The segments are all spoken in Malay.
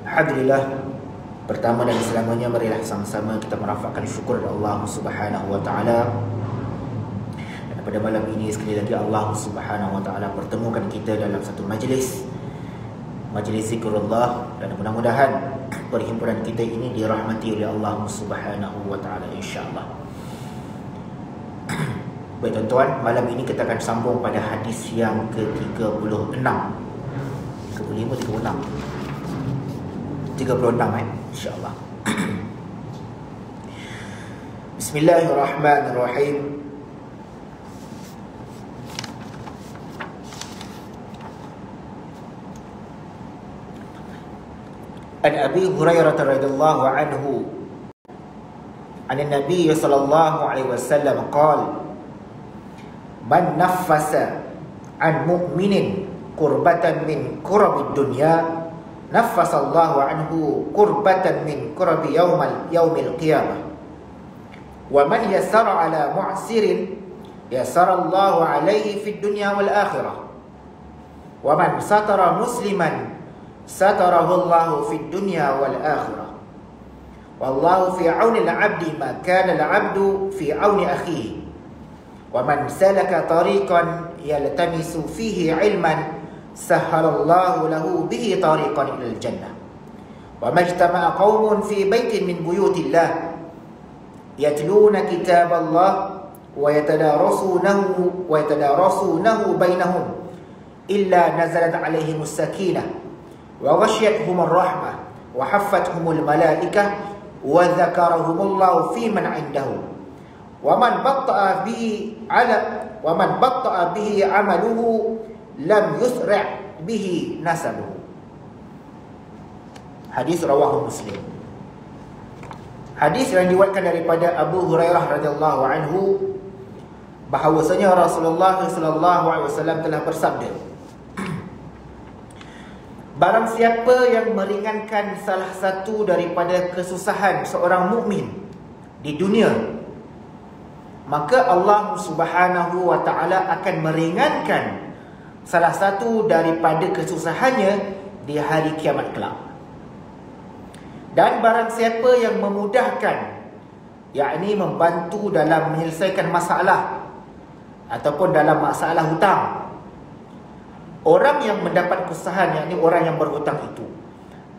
Alhamdulillah, pertama dan selamanya marilah sama-sama kita merafakkan syukur kepada Allah Subhanahu wa taala. Dan pada malam ini sekali lagi Allah Subhanahu wa taala pertemukan kita dalam satu majlis zikrullah, dan mudah-mudahan perhimpunan kita ini dirahmati oleh Allah Subhanahu wa taala insya-Allah. Baik tuan-tuan, malam ini kita akan sambung pada hadis yang ke-36. 36 insya-Allah. Bismillahirrahmanirrahim. An Abi Hurairah radhiyallahu anhu an Nabi sallallahu alaihi wasallam qala man naffasa an mu'minin qurbatan min qurabid dunya naffasallahu anhu qurbatan min qurabi yaumil qiyamah wa man yassara ala mu'sirin yassarallahu alaihi fid dunya wal akhirah wa man satara musliman satarahu Allahu fid dunya wal akhirah wallahu fi auni al-'abdi ma kana al-'abdu fi auni akhihi wa man salaka tariqan yaltamisu fihi 'ilman sahhalallahu lahu bihi tariqan ilal jannah wa majtama'a qaumun fi baitin min buyutillah yatluna kitaballah wa yatadarasunahu bainahum illa nazalat alaihimus sakinah wa ghashiyatuhumur rahmah wa haffathumul malaikah wa dzakarahumullahu fi man 'indahu wa man batta'a bihi amaluhu lam yusra' bihi nasabuhu. Hadis rawahu Muslim. Hadis yang diriwayatkan daripada Abu Hurairah radhiyallahu anhu bahawasanya Rasulullah sallallahu alaihi wasallam telah bersabda, barang siapa yang meringankan salah satu daripada kesusahan seorang mukmin di dunia, maka Allah Subhanahu wa taala akan meringankan salah satu daripada kesusahannya di hari kiamat kelak. Dan barang siapa yang memudahkan, yakni membantu dalam menyelesaikan masalah ataupun dalam masalah hutang, orang yang mendapat kesusahan, yakni orang yang berhutang itu,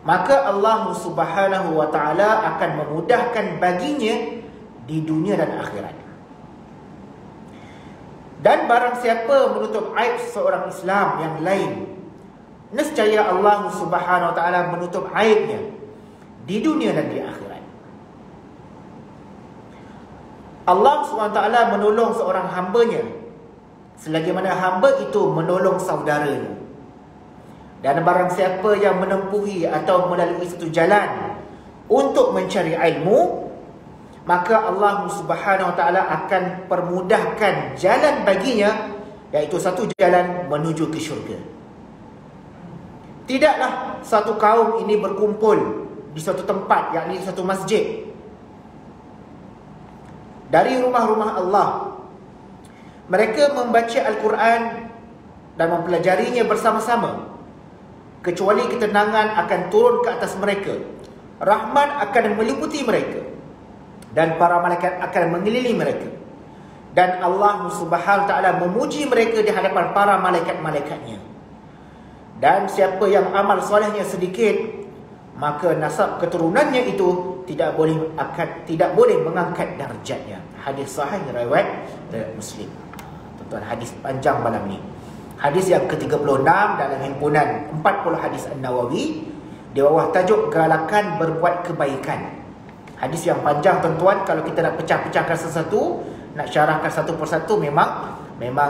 maka Allah Subhanahu wa taala akan memudahkan baginya di dunia dan akhirat. Dan barang siapa menutup aib seorang Islam yang lain, nescaya Allah Subhanahu wa taala menutup aibnya di dunia dan di akhirat. Allah Subhanahu wa taala menolong seorang hambanya selagi mana hamba itu menolong saudaranya. Dan barang siapa yang menempuhi atau melalui satu jalan untuk mencari ilmu, maka Allah Subhanahu wa taala akan permudahkan jalan baginya, iaitu satu jalan menuju ke syurga. Tidaklah satu kaum ini berkumpul di suatu tempat, yakni satu masjid dari rumah-rumah Allah. Mereka membaca Al-Quran dan mempelajarinya bersama-sama, kecuali ketenangan akan turun ke atas mereka, rahmat akan meliputi mereka, dan para malaikat akan mengelilingi mereka. Dan Allah Subhanahu wa taala memuji mereka di hadapan para malaikat-malaikatnya. Dan siapa yang amal solehnya sedikit, maka nasab keturunannya itu tidak boleh mengangkat darjatnya. Hadis sahih riwayat Muslim. Tuan-tuan, hadis panjang malam ni. Hadis yang ke-36 dalam himpunan 40 hadis An-Nawawi di bawah tajuk galakan berbuat kebaikan. Hadis yang panjang tuan-tuan, kalau kita nak pecah-pecahkan sesuatu, nak syarahkan satu persatu memang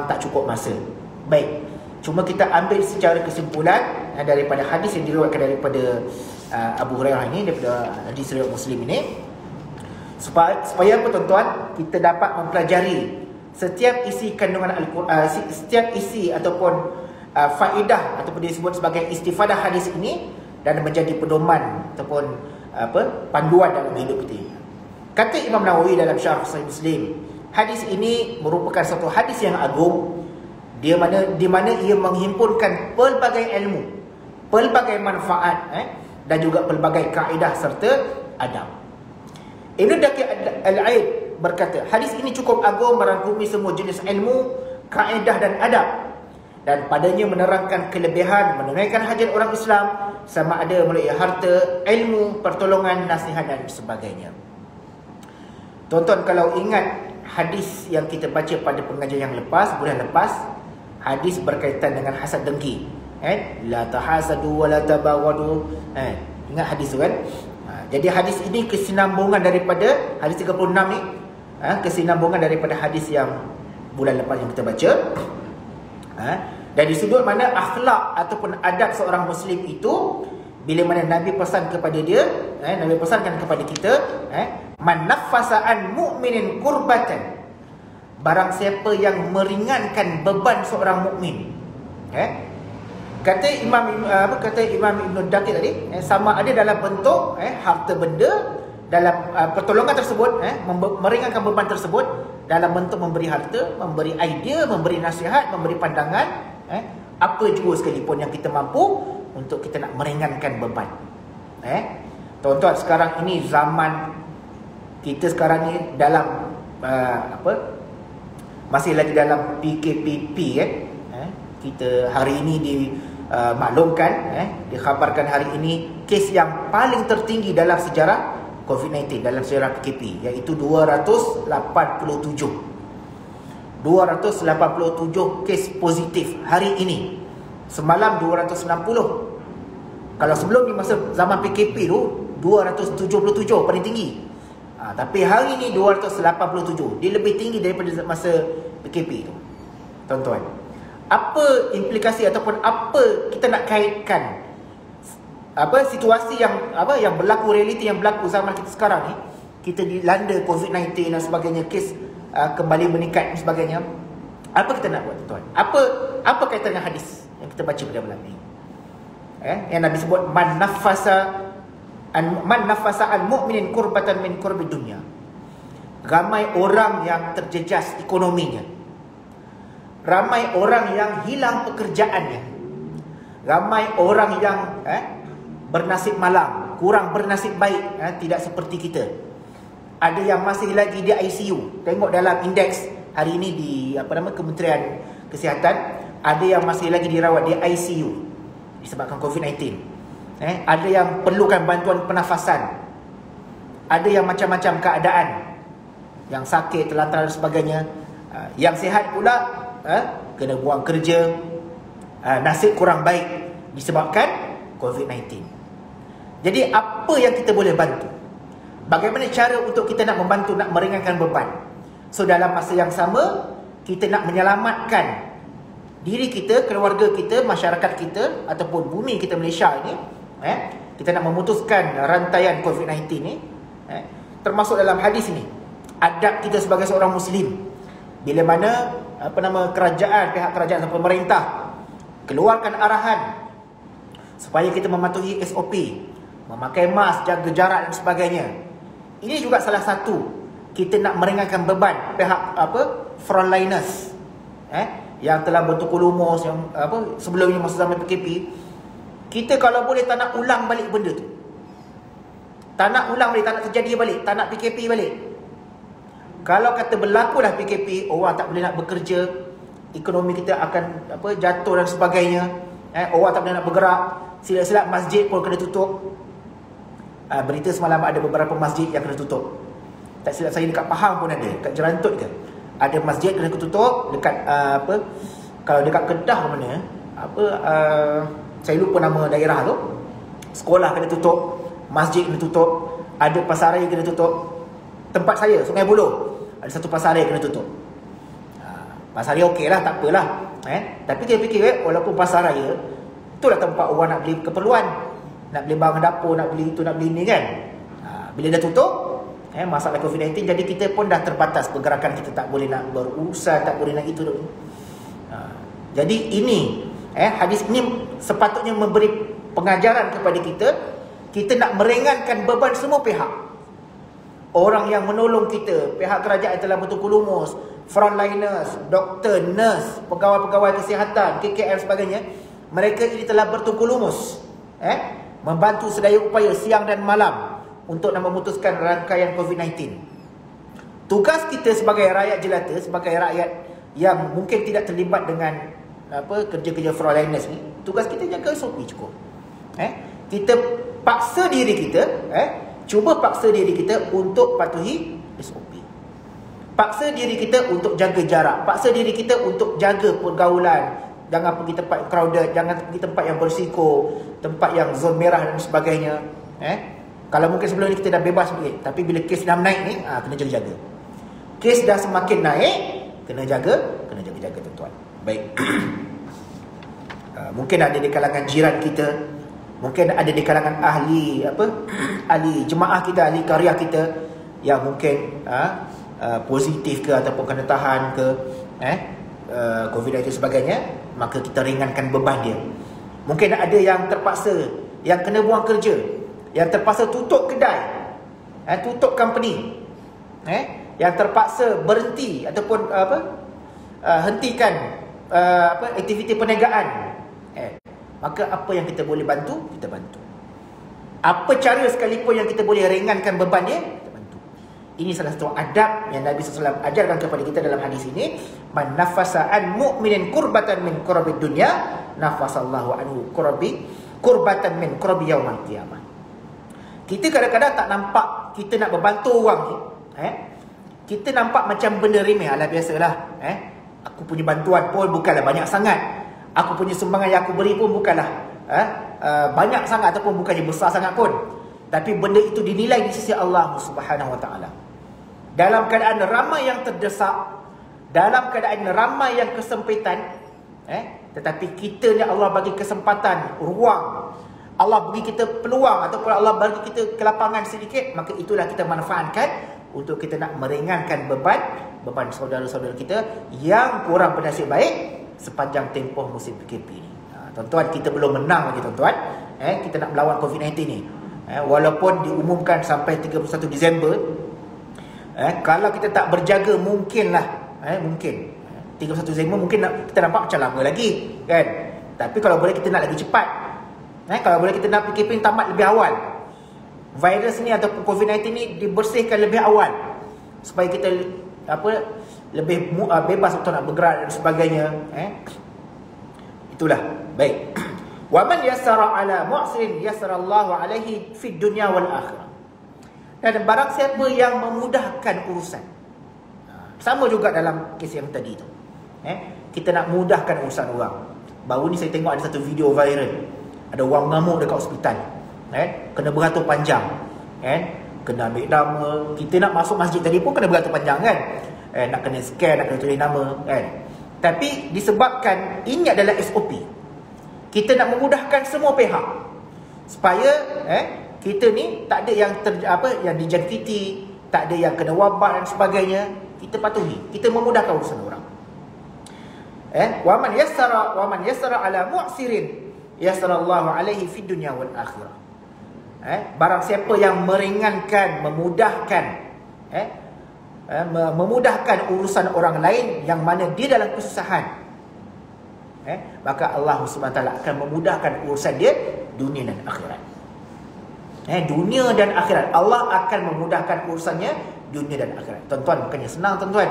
tak cukup masa. Baik, cuma kita ambil secara kesimpulan daripada hadis yang diriwayatkan daripada Abu Hurairah ini, daripada hadis riwayat Muslim ini, supaya apa tuan-tuan, kita dapat mempelajari setiap isi kandungan Al-Quran, setiap isi ataupun faedah ataupun disebut sebagai istifadah hadis ini, dan menjadi pedoman ataupun panduan dalam hidup kita. Kata Imam Nawawi dalam Syarah Sahih Muslim, hadis ini merupakan satu hadis yang agung, di mana ia menghimpunkan pelbagai ilmu, pelbagai manfaat dan juga pelbagai kaedah serta adab. Ibn Daqiq Al-Aid berkata, hadis ini cukup agung merangkumi semua jenis ilmu, kaedah dan adab, dan padanya menerangkan kelebihan menunaikan hajat orang Islam sama ada melalui harta, ilmu, pertolongan, nasihat dan sebagainya. Tuan-tuan, kalau ingat hadis yang kita baca pada pengajian yang lepas, bulan lepas, hadis berkaitan dengan hasad dengki, la tahasadu wa la tabaghadu. Ingat hadis tu kan? Jadi hadis ini kesinambungan daripada hadis 36 ni, kesinambungan daripada hadis yang bulan lepas yang kita baca. Dan di sudut mana akhlak ataupun adab seorang Muslim itu, bila mana Nabi pesan kepada dia, Nabi pesankan kepada kita, man naffasa an mu'minin kurbatan, barang siapa yang meringankan beban seorang mukmin. Kata Imam Ibn Daqiq tadi, sama ada dalam bentuk harta benda, dalam pertolongan tersebut, meringankan beban tersebut dalam bentuk memberi harta, memberi idea, memberi nasihat, memberi pandangan, apa juga sekalipun yang kita mampu untuk kita nak meringankan beban. Tuan-tuan, sekarang ini zaman kita sekarang ni dalam masih lagi dalam PKPP kita hari ini dimaklumkan, dikhabarkan hari ini kes yang paling tertinggi dalam sejarah COVID-19, dalam sejarah PKP, iaitu 287 kes positif hari ini. Semalam 290. Kalau sebelum di masa zaman PKP tu 277 paling tinggi. Tapi hari ini 287. Dia lebih tinggi daripada masa PKP tu. Tuan-tuan, apa implikasi ataupun apa kita nak kaitkan situasi yang berlaku, realiti yang berlaku zaman kita sekarang ni, kita dilanda COVID-19 dan sebagainya, kes kembali meningkat dan sebagainya. Apa kita nak buat, tuan-tuan? Apa kaitan dengan hadis yang kita baca pada malam ni? Yang Nabi sebut man nafasa an mu'minin kurbatan min kurbi dunya. Ramai orang yang terjejas ekonominya, ramai orang yang hilang pekerjaannya, ramai orang yang bernasib malang, kurang bernasib baik, tidak seperti kita. Ada yang masih lagi di ICU. Tengok dalam indeks hari ini di Kementerian Kesihatan, ada yang masih lagi dirawat di ICU disebabkan COVID-19. Ada yang perlukan bantuan pernafasan. Ada yang macam-macam keadaan, yang sakit, terlantar dan sebagainya. Yang sihat pula kena buang kerja, nasib kurang baik disebabkan COVID-19. Jadi apa yang kita boleh bantu? Bagaimana cara untuk kita nak membantu, nak meringankan beban? So dalam masa yang sama, kita nak menyelamatkan diri kita, keluarga kita, masyarakat kita ataupun bumi kita Malaysia ini. Kita nak memutuskan rantaian COVID-19 ni, termasuk dalam hadis ini, adab kita sebagai seorang Muslim. Bila mana kerajaan, pihak kerajaan atau pemerintah keluarkan arahan supaya kita mematuhi SOP, memakai mask, jaga jarak dan sebagainya. Ini juga salah satu kita nak meringankan beban pihak frontliners yang telah bertukar lumus, yang sebelum ini masa zaman PKP. Kita kalau boleh tak nak ulang balik benda tu, tak nak ulang balik, tak nak terjadi balik, tak nak PKP balik. Kalau kata berlakulah PKP, orang tak boleh nak bekerja, ekonomi kita akan jatuh dan sebagainya, orang tak boleh nak bergerak, silap-silap masjid pun kena tutup. Berita semalam ada beberapa masjid yang kena tutup. Tak silap saya dekat Pahang pun ada, dekat Jerantut ke, ada masjid kena tutup. Dekat kalau dekat Kedah mana, saya lupa nama daerah tu, sekolah kena tutup, masjid kena tutup, ada pasaraya kena tutup. Tempat saya, Sungai Buloh, ada satu pasaraya kena tutup. Pasaraya okey lah, tak apalah. Tapi kita fikir, walaupun pasaraya, itulah tempat orang nak beli keperluan, nak beli barang dapur, nak beli itu, nak beli ini kan. Bila dah tutup, masalah COVID-19, jadi kita pun dah terbatas pergerakan kita, tak boleh nak berurusan, tak boleh nak itu. Jadi ini hadis ini sepatutnya memberi pengajaran kepada kita. Kita nak meringankan beban semua pihak. Orang yang menolong kita, pihak kerajaan yang telah bertukar lumus, frontliners, doktor, nurse, pegawai-pegawai kesihatan, KKM sebagainya, mereka ini telah bertukar lumus membantu sedaya upaya siang dan malam untuk nak memutuskan rangkaian COVID-19. Tugas kita sebagai rakyat jelata, sebagai rakyat yang mungkin tidak terlibat dengan kerja-kerja fraudulence ni, tugas kita jaga SOP cukup. Kita paksa diri kita, cuba paksa diri kita untuk patuhi SOP. Paksa diri kita untuk jaga jarak, paksa diri kita untuk jaga pergaulan. Jangan pergi tempat crowded, jangan pergi tempat yang berisiko, tempat yang zon merah dan sebagainya. Kalau mungkin sebelum ni kita dah bebas sikit, tapi bila kes dah naik ni, kena jaga-jaga. Kes dah semakin naik, kena jaga-jaga tuan-tuan. Baik. Mungkin ada di kalangan jiran kita, mungkin ada di kalangan ahli ahli jemaah kita, ahli karya kita yang mungkin positif ke ataupun kena tahan ke COVID-19 dan sebagainya, maka kita ringankan beban dia. Mungkin ada yang terpaksa, yang kena buang kerja, yang terpaksa tutup kedai, tutup company, yang terpaksa berhenti ataupun hentikan aktiviti perniagaan. Maka apa yang kita boleh bantu, kita bantu. Apa cara sekalipun yang kita boleh ringankan beban dia, kita bantu. Ini salah satu adab yang Nabi SAW ajarkan kepada kita dalam hadis ini. Man nafasa an mu'minin kurbatan min kurabid dunya, nafasallahu anhu kurbatan min kurabi yaumal qiyamah. Kita kadang-kadang tak nampak kita nak membantu orang ni. Kita nampak macam benda remeh. Alah, biasalah. Aku punya bantuan pun bukanlah banyak sangat. Aku punya sumbangan yang aku beri pun bukanlah banyak sangat ataupun bukannya besar sangat pun. Tapi benda itu dinilai di sisi Allah Subhanahu Wa Taala. Dalam keadaan ramai yang terdesak, dalam keadaan ramai yang kesempitan, tetapi kita ni Allah bagi kesempatan, ruang, Allah bagi kita peluang ataupun Allah bagi kita kelapangan sedikit, maka itulah kita manfaatkan untuk kita nak meringankan beban saudara-saudara kita yang kurang bernasib baik sepanjang tempoh musim PKP ni. Tuan-tuan, kita belum menang lagi tuan-tuan. Kita nak melawan COVID-19 ni. Walaupun diumumkan sampai 31 Disember, kalau kita tak berjaga mungkinlah, mungkin 31 Disember mungkin kita nampak macam lama lagi, kan? Tapi kalau boleh kita nak lagi cepat. Kalau boleh kita nak PKP ni tamat lebih awal. Virus ni ataupun COVID-19 ni dibersihkan lebih awal supaya kita lebih bebas untuk nak bergerak dan sebagainya. Itulah. Baik. Wa man yassara ala mu'sirin yassarallahu alaihi fid dunya wal akhirah. Dan barang siapa yang memudahkan urusan, sama juga dalam kes yang tadi tu, kita nak mudahkan urusan orang. Baru ni saya tengok ada satu video viral, ada orang mengamuk dekat hospital, kena beratur panjang, kena ambil nama. Kita nak masuk masjid tadi pun kena beratur panjang, kan? Nak kena scan, nak kena tulis nama, kan? Tapi disebabkan ini adalah SOP, kita nak memudahkan semua pihak supaya kita ni tak ada yang yang dijangkiti, tak ada yang kena wabak dan sebagainya. Kita patuhi, kita memudahkan urusan orang. Wa man yassara ala mu'sirin yassarallahu alaihi fid dunya wal akhirah. Barang siapa yang meringankan, memudahkan urusan orang lain yang mana dia dalam kesusahan, maka Allah SWT akan memudahkan urusan dia dunia dan akhirat. Dunia dan akhirat, Allah akan memudahkan urusannya dunia dan akhirat. Tuan-tuan, bukannya senang tuan-tuan.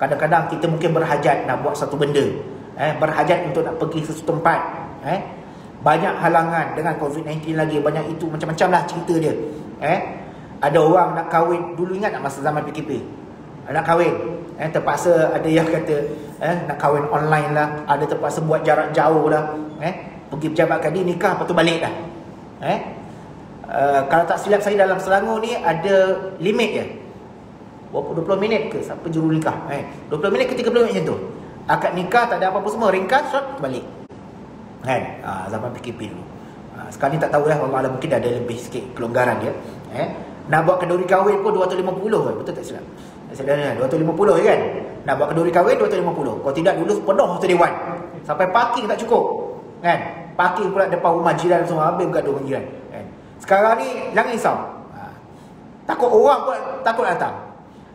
Kadang-kadang kita mungkin berhajat nak buat satu benda, berhajat untuk nak pergi sesuatu tempat, banyak halangan dengan COVID-19 lagi, banyak itu, macam-macam lah cerita dia. Ada orang nak kahwin, dulu ingat tak masa zaman PKP, nak kahwin, terpaksa ada yang kata nak kahwin online lah, ada terpaksa buat jarak jauh lah, pergi pejabat kadi nikah, lepas tu balik dah. Kalau tak silap saya dalam Selangor ni ada limit je, berapa 20 minit ke siapa juru nikah, 20 minit ke 30 minit macam tu, akad nikah tak ada apa-apa semua, ringkas, balik, kan? Zaman PKP dulu. Sekarang ni tak tahu lah, Allah mungkin dah ada lebih sikit kelonggaran dia. Nak buat kenduri kahwin pun 250, betul tak silap? Saya 250 je kan? Nak buat kenduri kahwin 250. Kalau tidak dulu penuh satu dewan, sampai parking tak cukup, kan? Parking pula depan rumah jiran semua, habis bergaduh dengan jiran, kan? Sekarang ni jangan risau, takut orang pun takut datang.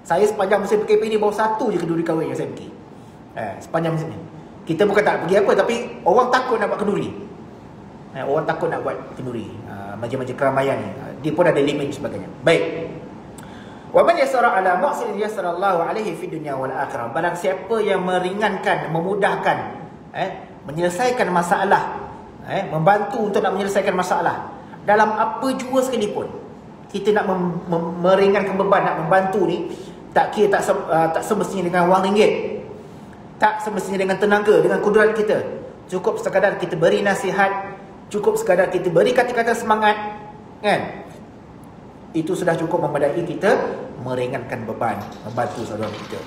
Saya sepanjang musim PKP ni baru satu je kenduri kahwin yang saya pergi, sepanjang musim ni. Kita bukan tak pergi apa, tapi orang takut nak buat kenduri. Orang takut nak buat kenduri, majlis-majlis keramaian ni, dia pun ada limit sebagainya. Baik. Wa man yasara ala mu'sirin yasarallahu alaihi fid dunya wal akhirah. Barang siapa yang meringankan, memudahkan, menyelesaikan masalah, membantu untuk nak menyelesaikan masalah dalam apa jua sekalipun. Kita nak meringankan beban, nak membantu ni, tak kira tak semestinya dengan wang ringgit, tak semestinya dengan tenaga, dengan kudrat kita. Cukup sekadar kita beri nasihat, cukup sekadar kita beri kata-kata semangat, kan? Itu sudah cukup memadai kita meringankan beban, membantu saudara kita.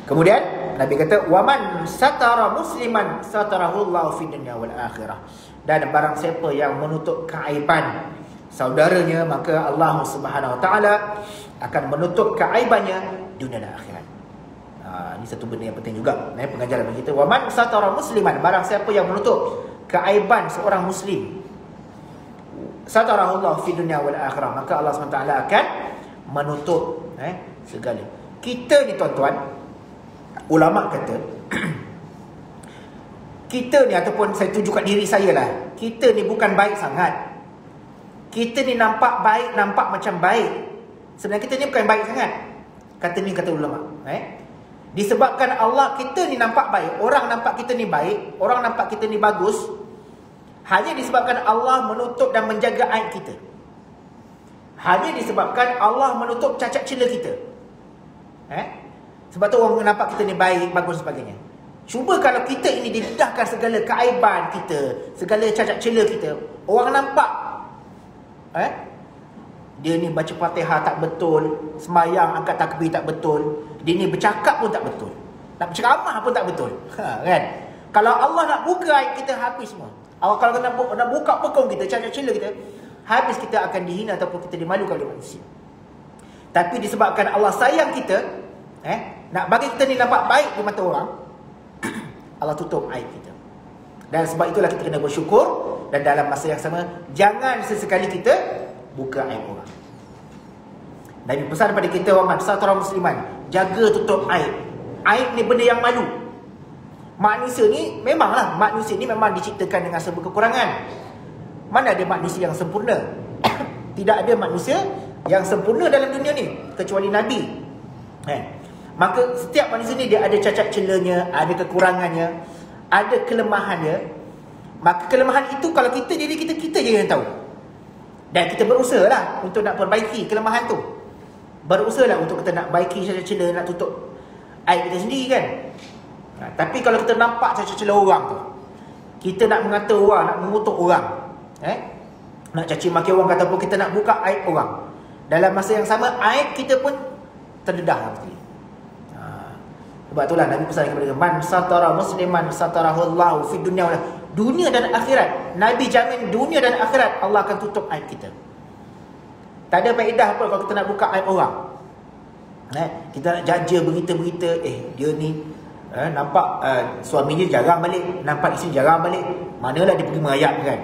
Kemudian Nabi kata, waman satara musliman satarahullahu fid dunya wal akhirah. Dan barang siapa yang menutup keaiban saudaranya, maka Allah Subhanahu wa taala akan menutup keaibannya dunia dan akhirat. Ini satu benda yang penting juga, pengajaran bagi kita. Waman satara musliman, barang siapa yang menutup keaiban seorang muslim, satarahullahu fid dunya wal akhirah, maka Allah SWT akan menutup segala. Kita ni tuan-tuan, ulama kata kita ni, ataupun saya tuju kat diri saya lah, kita ni bukan baik sangat. Kita ni nampak baik, nampak macam baik, sebenarnya kita ni bukan baik sangat. Kata ulama, disebabkan Allah, kita ni nampak baik, orang nampak kita ni baik, orang nampak kita ni bagus, hanya disebabkan Allah menutup dan menjaga aib kita. Hanya disebabkan Allah menutup cacat celah kita. Sebab tu orang nampak kita ni baik, bagus sebagainya. Cuba kalau kita ini didedahkan segala keaiban kita, segala cacat celah kita, orang nampak dia ni baca Fatihah tak betul, semayang angkat takbir tak betul, dia ni bercakap pun tak betul, nak berceramah pun tak betul, kan? Kalau Allah nak buka aib kita, habis semua. Kalau nak buka pekong kita, cacat celah kita, habis, kita akan dihina ataupun kita dimalukan oleh manusia. Tapi disebabkan Allah sayang kita, nak bagi kita ni nampak baik di mata orang, Allah tutup aib kita. Dan sebab itulah kita kena bersyukur, dan dalam masa yang sama, jangan sesekali kita buka aib orang. Nabi pesan kepada kita, waman satara musliman, jaga tutup aib. Aib ni benda yang malu. Manusia ni memanglah, manusia ni memang diciptakan dengan serba kekurangan. Mana ada manusia yang sempurna? Tidak ada manusia yang sempurna dalam dunia ni kecuali Nabi. Maka setiap manusia ni dia ada cacat celahnya, ada kekurangannya, ada kelemahannya. Maka kelemahan itu kalau kita diri kita je yang tahu. Dan kita berusaha lah untuk nak perbaiki kelemahan tu. Berusaha lah untuk kita nak baiki cacat celah, nak tutup aib kita sendiri, kan? Tapi kalau kita nampak cacat celah orang tu, kita nak mengata orang, nak mengutuk orang, nak caci maki orang, ataupun kita nak buka aib orang, dalam masa yang sama aib kita pun terdedah nanti. Sebab itulah Nabi pesan kepada kita, man satara musliman satarahullahu fid dunya wal akhirah. Dunia dan akhirat, Nabi jamin dunia dan akhirat Allah akan tutup aib kita. Tak ada faedah apa kalau kita nak buka aib orang. Kita nak jaja berita-berita, dia ni nampak suaminya jarang balik, nampak isteri jarang balik, manalah dia pergi merayap, kan?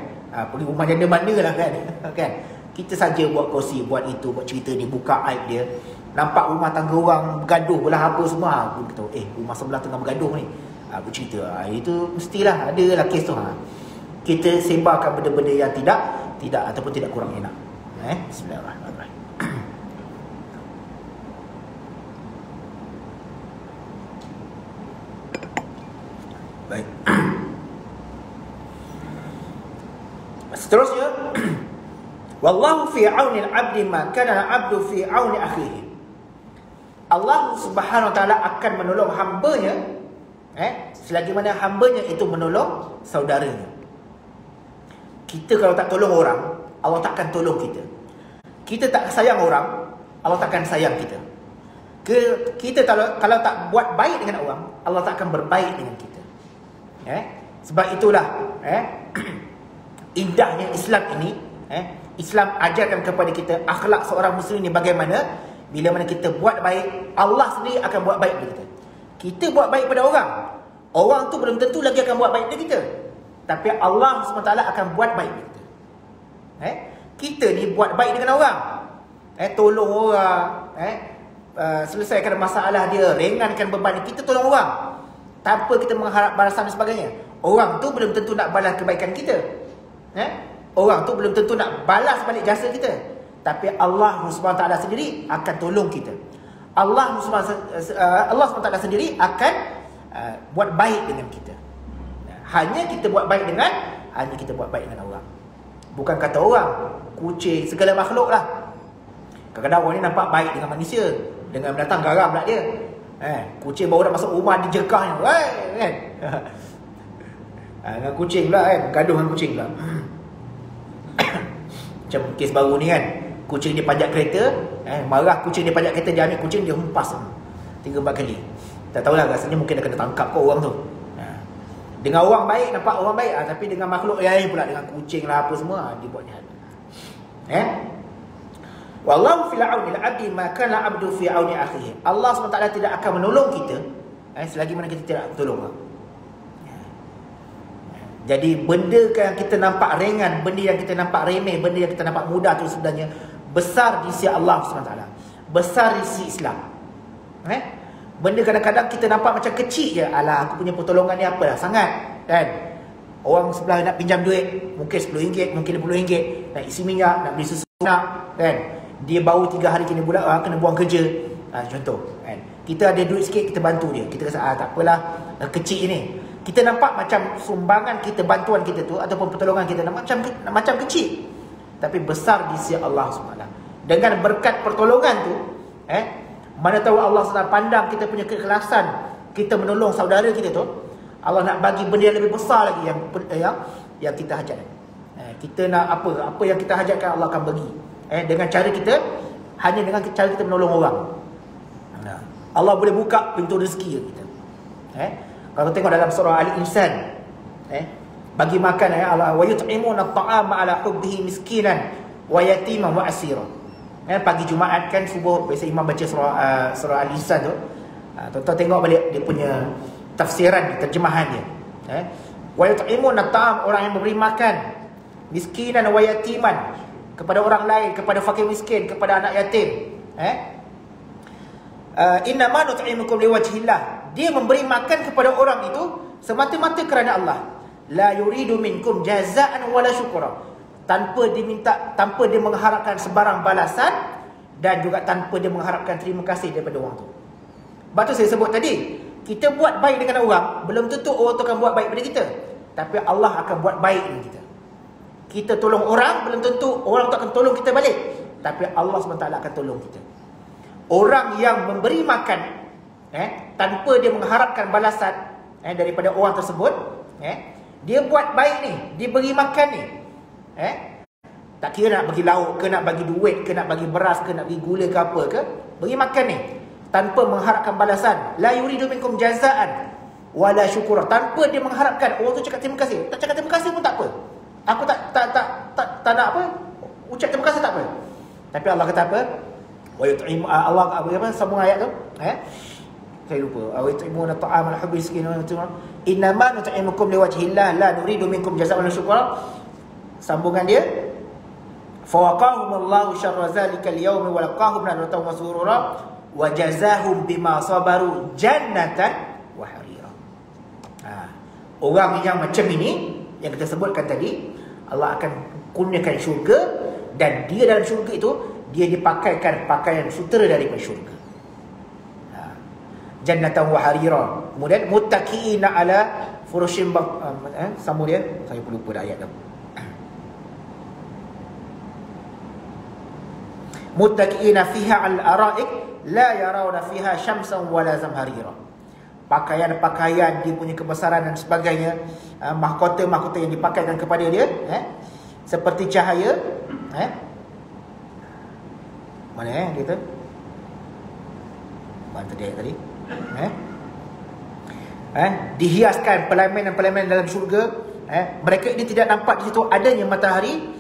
Pergi rumah janda manalah, kan? Kan? Kita saja buat kongsi, buat itu, buat cerita ni, buka aib dia. Nampak rumah tangga orang bergaduh belah apa semua, kita tahu, rumah sebelah tengah bergaduh ni, bercerita. Itu mestilah adalah kes tu. Kita sebarkan benda-benda yang tidak ataupun tidak kurang enak. Bismillahirrahmanirrahim. Baik. Seterusnya, wallahu fi auni al-'abdi ma kana al-'abdu fi auni akhihi. Allah Subhanahu wa taala akan menolong hamba-Nya selagi mana hamba-Nya itu menolong saudaranya. Kita kalau tak tolong orang, Allah tak akan tolong kita. Kita tak sayang orang, Allah tak akan sayang kita. Kita kalau tak buat baik dengan orang, Allah tak akan berbaik dengan kita. Sebab itulah indahnya Islam ini. Islam ajarkan kepada kita akhlak seorang muslim ni bagaimana. Bila mana kita buat baik, Allah sendiri akan buat baik kepada kita. Kita buat baik pada orang, orang tu belum tentu lagi akan buat baik kepada kita, tapi Allah SWT akan buat baik kepada kita. Kita ni buat baik dengan orang, tolong orang, selesaikan masalah dia, ringankan beban dia, kita tolong orang tanpa kita mengharap balasan dan sebagainya. Orang tu belum tentu nak balas kebaikan kita. Orang tu belum tentu nak balas balik jasa kita. Tapi Allah SWT sendiri akan tolong kita. Allah SWT sendiri akan buat baik dengan kita. Hanya kita buat baik dengan orang. Bukan kata orang, kucing, segala makhluk lah. Kadang-kadang orang ni nampak baik dengan manusia, dengan binatang garam pula dia. Kucing baru nak masuk rumah dijekahnya, kan? Dengan kucing pula kan, gaduh dengan kucing pula. Macam kes baru ni kan, kucing dia pajak kereta, marah kucing dia pajak kereta, dia ambil kucing dia hempas 3-4 kali. Tak tahulah, rasanya mungkin dah kena tangkap kau orang tu. Dengan orang baik, nampak orang baik, tapi dengan makhluk lain pula, dengan kucing lah apa semua, dia buat jahat. Wallahu fil auni al-abdi ma kana 'abdu fi auni akhihi. Allah SWT tidak akan menolong kita selagi mana kita tidak bertolong. Jadi benda yang kita nampak ringan, benda yang kita nampak remeh, benda yang kita nampak mudah tu sebenarnya besar di sisi Allah SWT. Besar di sisi Islam. Benda kadang-kadang kita nampak macam kecil je. Alah, aku punya pertolongan ni apalah sangat, kan? Orang sebelah nak pinjam duit, mungkin RM10, mungkin RM20, nak isi minyak, nak beli susu nak, kan? Dia baru 3 hari kena buang kerja. Contoh, kan? Kita ada duit sikit, kita bantu dia. Kita rasa tak apalah, kecil ni. Kita nampak macam sumbangan kita, bantuan kita tu ataupun pertolongan kita macam kecil, tapi besar di sisi Allah SWT. Dengan berkat pertolongan tu, mana tahu Allah SWT pandang kita punya keikhlasan, kita menolong saudara kita tu, Allah nak bagi benda yang lebih besar lagi yang kita hajat. Kita nak apa yang kita hajatkan, Allah akan bagi. Dengan cara kita, hanya dengan cara kita menolong orang. Allah boleh buka pintu rezeki kita. Kalau tengok dalam surah Al-Insan, bagi makan Allah, wa yut'imuna at-ta'ama 'ala hubbihi miskinan wa yatiman wa asira. Pagi Jumaat kan, subuh biasa imam baca surah Al-Insan tu. Tuan-tuan tengok balik dia punya tafsiran, terjemahan dia. Wa yut'imuna at-ta'am, orang yang memberi makan, miskinan wa yatiman, kepada orang lain, kepada fakir miskin, kepada anak yatim. Innama nut'imukum liwajhillah. Dia memberi makan kepada orang itu semata-mata kerana Allah. La yuridu minkum jazaan wala syukura. Tanpa dia mengharapkan sebarang balasan, dan juga tanpa dia mengharapkan terima kasih daripada orang tu. Sebab tu saya sebut tadi, kita buat baik dengan orang, belum tentu orang tu akan buat baik pada kita, tapi Allah akan buat baik dengan kita. Kita tolong orang, belum tentu orang tu akan tolong kita balik, tapi Allah SWT akan tolong kita. Orang yang memberi makan tanpa dia mengharapkan balasan daripada orang tersebut, dia buat baik ni, dia beri makan ni, tak kira nak bagi lauk ke, nak bagi duit ke, nak bagi beras ke, nak bagi gula ke apa ke, beri makan ni tanpa mengharapkan balasan. La yuridu minkum jazaan wala syukura. Tanpa dia mengharapkan orang tu cakap terima kasih. Tak cakap terima kasih pun tak apa. Aku tak nak apa, ucap terima kasih tak apa. Tapi Allah kata apa? Wa yut'im, Allah apa sambung ayat tu? Saya lupa. Wa yut'imuna ta'ama al-hubbi miskinan wa yatiman. Innama nut'imukum liwajhillah la nuridu minkum jazaa'an wa syukura. Sambungan dia, fawaqahumullahu syarra zalikal yaumi wa laqahum nadratan wa surura wa jazahum bima sabaru jannatan wa harira. Orang yang macam ini yang kita sebutkan tadi, Allah akan kurniakan syurga, dan dia dalam syurga itu dia dipakaikan pakaian sutera daripada syurga. Jannatan wa harira. Kemudian muttaqiina ala furushin sambung dia, saya pun lupa dah ayat tu. Muttaqiina fiha al-ara'ik la yarawna fiha syamsan wala zamharira. Pakaian-pakaian, dia punya kebesaran dan sebagainya, mahkota-mahkota yang dipakaikan kepada dia, seperti cahaya, mana kita? Mana tadi ayat tadi? Dihiaskan pelaminan-pelaminan dalam syurga. Mereka ini tidak nampak di situ adanya matahari.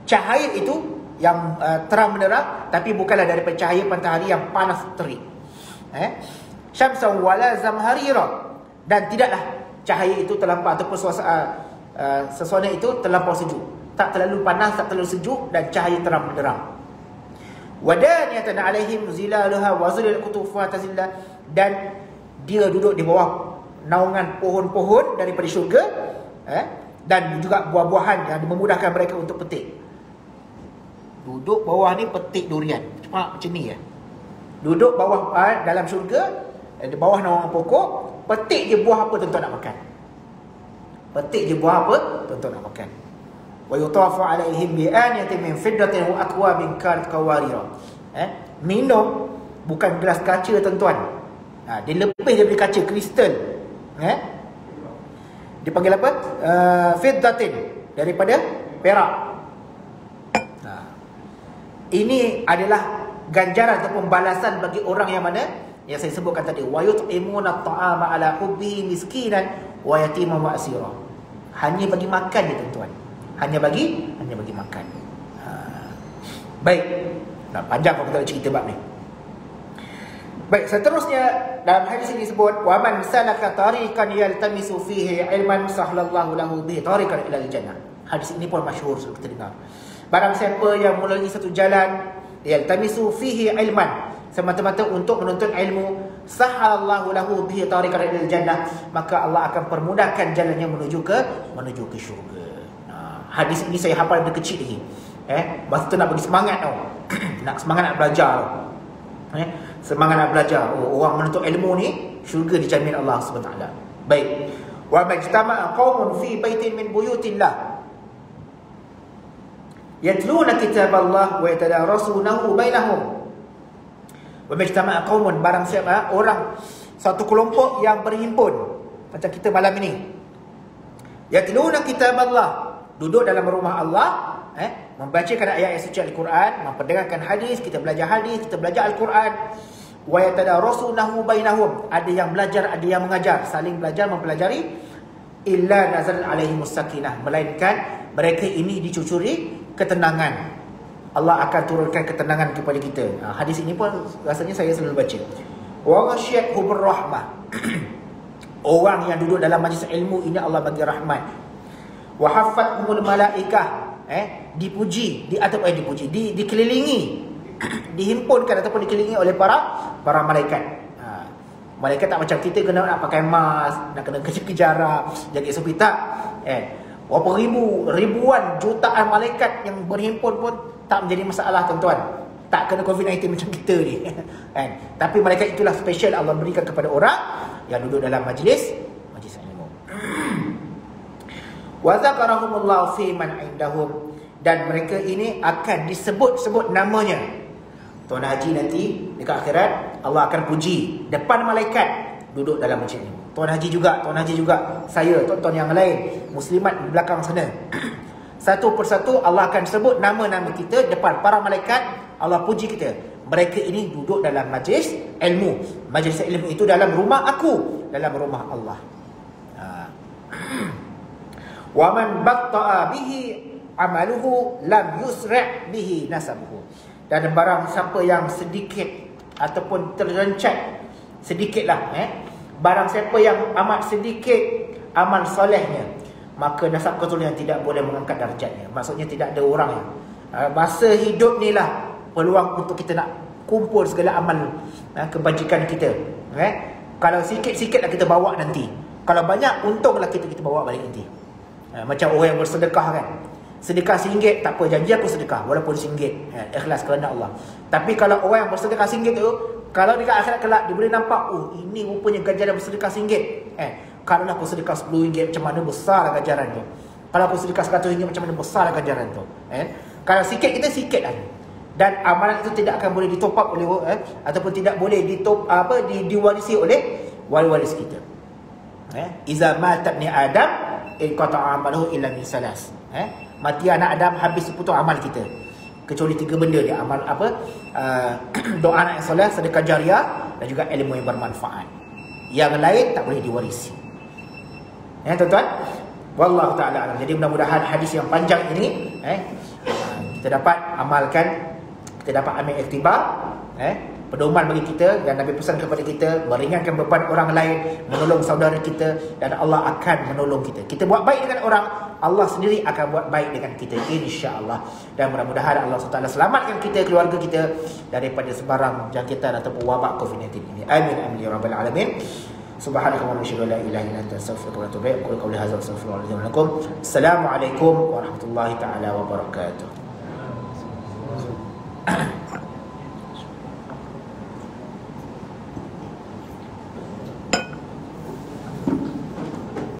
Cahaya itu yang terang menerang, tapi bukanlah daripada cahaya matahari yang panas terik. Syamsan wala zamharira, dan tidaklah cahaya itu terlampau ataupun sesuatu itu terlampau sejuk. Tak terlalu panas, tak terlalu sejuk, dan cahaya terang menerang. Wadaniyatan alaihim zilaluha wa zulil qutufuha tazilla, dan dia duduk di bawah naungan pohon-pohon daripada syurga, dan juga buah-buahan yang memudahkan mereka untuk petik. Duduk bawah ni petik durian. Macam ni ya. Duduk bawah dalam syurga, di bawah naungan pokok, petik je buah apa tuan-tuan nak makan. Petik je buah apa tuan-tuan nak makan. Wa yutafu alaihim bi aniyatin min fiddatin wa akwabin kanat qawarira. Minum bukan gelas kaca tuan-tuan. Dia lebih daripada kaca, kristal. Dipanggil apa? Fiddatin, daripada perak. Ini adalah ganjaran ataupun balasan bagi orang yang mana yang saya sebutkan tadi, wa yut'imuna at'ama ala hubbihi miskinan wa yatiman wa asira. Hanya bagi makan je tuan-tuan. Hanya bagi makan. Baik. Panjang kalau kita nak cerita bab ni. Baik, seterusnya dalam hadis ini disebut, wa man salaka tariqan yaltamisu fihi ilman sahlallahu lahu bihi tariqan ila al-jannah. Hadis ini pun masyhur, sudah kita dengar. Barang siapa yang melalui satu jalan yaltamisu fihi ilman, semata-mata untuk menuntut ilmu, sahhalallahu lahu bihi tariqan ila al-jannah, maka Allah akan permudahkan jalannya menuju ke syurga. Hadis ini saya hafal dari kecil lagi. Masa tu nak bagi semangat tau. Nak semangat nak belajar tau. Semangat nak belajar. Orang menuntut ilmu ni syurga dijamin Allah SWT. Baik. Wa majtama'a qaumun fi baitin min buyutillah yatluna kitaballah wa yatadarasunahu bainahum. Wa majtama'a qaumun, barang siapa orang, satu kelompok yang berhimpun macam kita malam ini, yatluna kitaballah, duduk dalam rumah Allah, membacakan ayat-ayat suci Al-Quran, memperdengarkan hadis, kita belajar Al-Quran. Wa yatadarasunahu bainahum, ada yang belajar, ada yang mengajar, saling belajar mempelajari. Illa nazal alaihimus sakinah, melainkan mereka ini dicucuri ketenangan. Allah akan turunkan ketenangan kepada kita. Hadis ini pun rasanya saya selalu baca. Wa ghasyiyatuhur rahmah, orang yang duduk dalam majlis ilmu ini Allah bagi rahmat. Wa haffathumul malaikah, dipuji, dikelilingi, dihimpunkan ataupun dikelilingi oleh para malaikat. Malaikat tak macam kita kena nak pakai mask, nak kena kejar-kejaran, jaga SOP tak. Berapa ribuan jutaan malaikat yang berhimpun pun tak menjadi masalah tuan-tuan. Tak kena COVID-19 macam kita ni. Tapi malaikat itulah special Allah berikan kepada orang yang duduk dalam majlis ilmu. Wa zakarahumullahu fi man indahum, dan mereka ini akan disebut-sebut namanya. Tuan Haji nanti dekat akhirat Allah akan puji depan malaikat duduk dalam masjid ini. Tuan Haji juga, saya, tuan-tuan yang lain, muslimat di belakang sana. Satu persatu Allah akan sebut nama-nama kita depan para malaikat. Allah puji kita. Mereka ini duduk dalam majlis ilmu. Majlis ilmu itu dalam rumah aku, dalam rumah Allah. Wa man batta'a bihi amaluhu lam yusra' bihi nasabuhu. Dan barang siapa yang sedikit ataupun terrencat sedikitlah, barang siapa yang amat sedikit amal solehnya, maka nasab keturunan tidak boleh mengangkat darjatnya. Maksudnya tidak ada orang yang masa hidup ni lah peluang untuk kita nak kumpul segala amal kebajikan kita. Kalau sikit-sikit lah kita bawa nanti. Kalau banyak, untunglah kita bawa balik nanti. Macam orang yang bersedekah kan, sedekah RM1 tak apa, janji aku sedekah walaupun RM1, ikhlas kerana Allah. Tapi kalau orang yang bersedekah RM1 tu, kalau dekat akhirat kelak dia boleh nampak, oh ini rupanya ganjaran bersedekah RM1. Kalau aku sedekah RM10 macam mana besar ganjaran tu. Kalau aku sedekah RM100 macam mana besar ganjaran tu. Kalau sikit kita sikit lah. Dan amalan itu tidak akan boleh ditop up oleh ataupun tidak boleh diwarisi oleh wali-waris kita. Iza mata ibni Adam inqata'a amaluhu illa min salas. Mati anak Adam habis seputus amal kita, kecuali 3 benda dia. Amal doa anak yang soleh, sedekah jariah, dan juga ilmu yang bermanfaat. Yang lain tak boleh diwarisi. Tuan-tuan, wallahu ta'ala alam. Jadi mudah-mudahan hadis yang panjang ini kita dapat amalkan, kita dapat ambil iktibar, pedoman bagi kita. Dan Nabi pesan kepada kita meringankan beban orang lain, menolong saudara kita, dan Allah akan menolong kita. Kita buat baik dengan orang, Allah sendiri akan buat baik dengan kita, insya-Allah. Dan mudah-mudahan Allah SWT selamatkan kita, keluarga kita daripada sebarang jangkitan ataupun wabak COVID-19 ini. Amin amin ya rabbal alamin. Subhanakallahumma wa bihamdika la ilaha illa anta astaghfiruka wa atubu ilaik. Qul qawli hadza wa astaghfirullaha li wa lakum. Assalamualaikum warahmatullahi taala wabarakatuh.